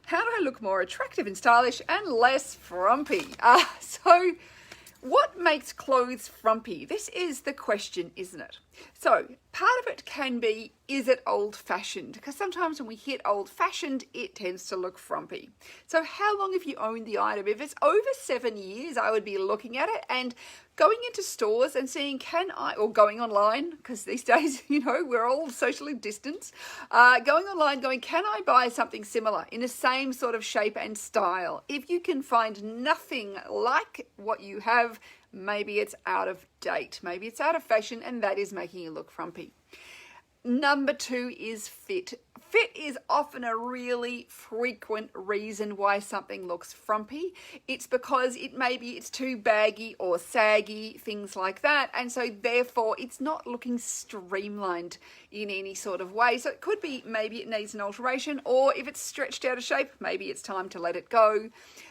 How do I look more attractive and stylish and less frumpy? So what makes clothes frumpy? This is the question, isn't it? So part of it can be, is it old-fashioned? Because sometimes when we hit old-fashioned, it tends to look frumpy. So how long have you owned the item? If it's over 7 years, I would be looking at it and going into stores and seeing, or going online, because these days, we're all socially distanced, going online, can I buy something similar in the same sort of shape and style? If you can find nothing like what you have, maybe it's out of date, maybe it's out of fashion, and that is making you look frumpy. Number 2 is fit. Fit is often a really frequent reason why something looks frumpy. It's because it's too baggy or saggy, things like that. And so therefore it's not looking streamlined in any sort of way. So it could be maybe it needs an alteration, or if it's stretched out of shape, maybe it's time to let it go.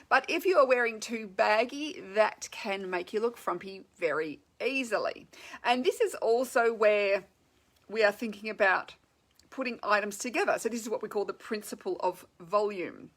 But if you are wearing too baggy, that can make you look frumpy very easily. And this is also where we are thinking about putting items together. So this is what we call the principle of volume.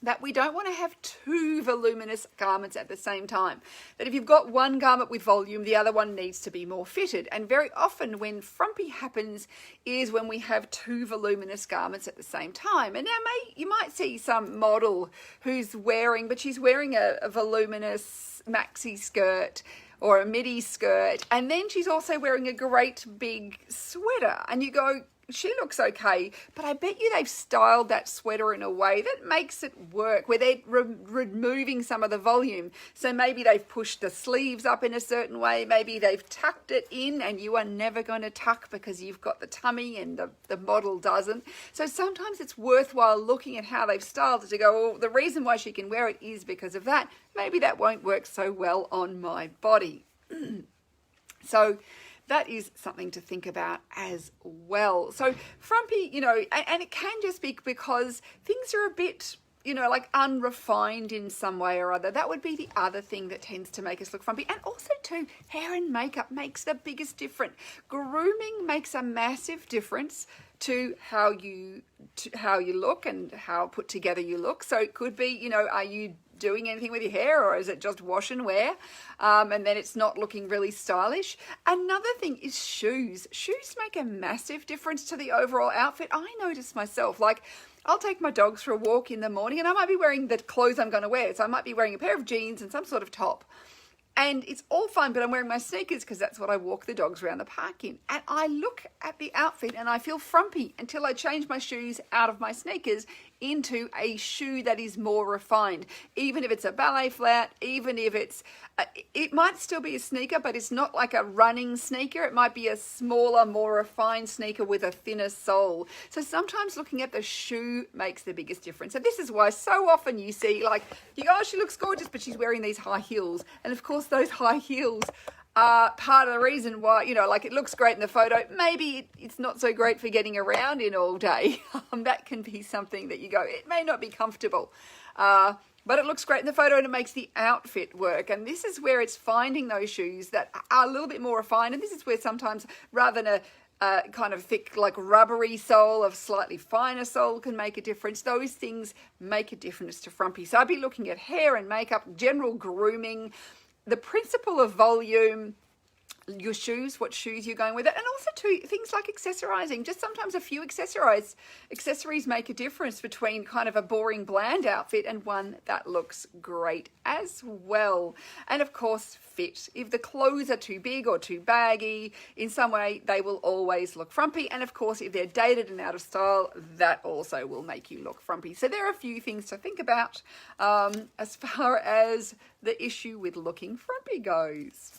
That we don't want to have two voluminous garments at the same time. That if you've got one garment with volume, the other one needs to be more fitted. And very often when frumpy happens is when we have two voluminous garments at the same time. And now you might see some model who's wearing a voluminous maxi skirt or a midi skirt, and then she's also wearing a great big sweater, and you go, she looks okay, but I bet you they've styled that sweater in a way that makes it work, where they're removing some of the volume. So maybe they've pushed the sleeves up in a certain way, maybe they've tucked it in, and you are never going to tuck because you've got the tummy and the model doesn't. So sometimes it's worthwhile looking at how they've styled it to go, well, the reason why she can wear it is because of that. Maybe that won't work so well on my body. So that is something to think about as well. So frumpy, and it can just be because things are a bit, like unrefined in some way or other. That would be the other thing that tends to make us look frumpy. And also too, hair and makeup makes the biggest difference. Grooming makes a massive difference to how you look and how put together you look. So it could be, are you doing anything with your hair, or is it just wash and wear, and then it's not looking really stylish? Another thing is shoes. Shoes make a massive difference to the overall outfit. I notice myself, like I'll take my dogs for a walk in the morning and I might be wearing the clothes I'm going to wear. So I might be wearing a pair of jeans and some sort of top. And it's all fine, but I'm wearing my sneakers because that's what I walk the dogs around the park in. And I look at the outfit and I feel frumpy until I change my shoes out of my sneakers into a shoe that is more refined. Even if it's a ballet flat, even if it might still be a sneaker, but it's not like a running sneaker. It might be a smaller, more refined sneaker with a thinner sole. So sometimes looking at the shoe makes the biggest difference. And this is why so often you see, like, you go, oh, she looks gorgeous, but she's wearing these high heels. And of course, those high heels are part of the reason why, like it looks great in the photo. Maybe it's not so great for getting around in all day. That can be something that you go, it may not be comfortable, but it looks great in the photo and it makes the outfit work. And this is where it's finding those shoes that are a little bit more refined. And this is where sometimes rather than a kind of thick, like rubbery sole, of slightly finer sole can make a difference. Those things make a difference to frumpy. So I'd be looking at hair and makeup, general grooming, the principle of volume, your shoes, what shoes you're going with it, and also too things like accessorizing. Just sometimes a few accessories make a difference between kind of a boring bland outfit and one that looks great as well. And of course, fit. If the clothes are too big or too baggy in some way, they will always look frumpy. And of course, if they're dated and out of style, that also will make you look frumpy. So there are a few things to think about as far as the issue with looking frumpy goes.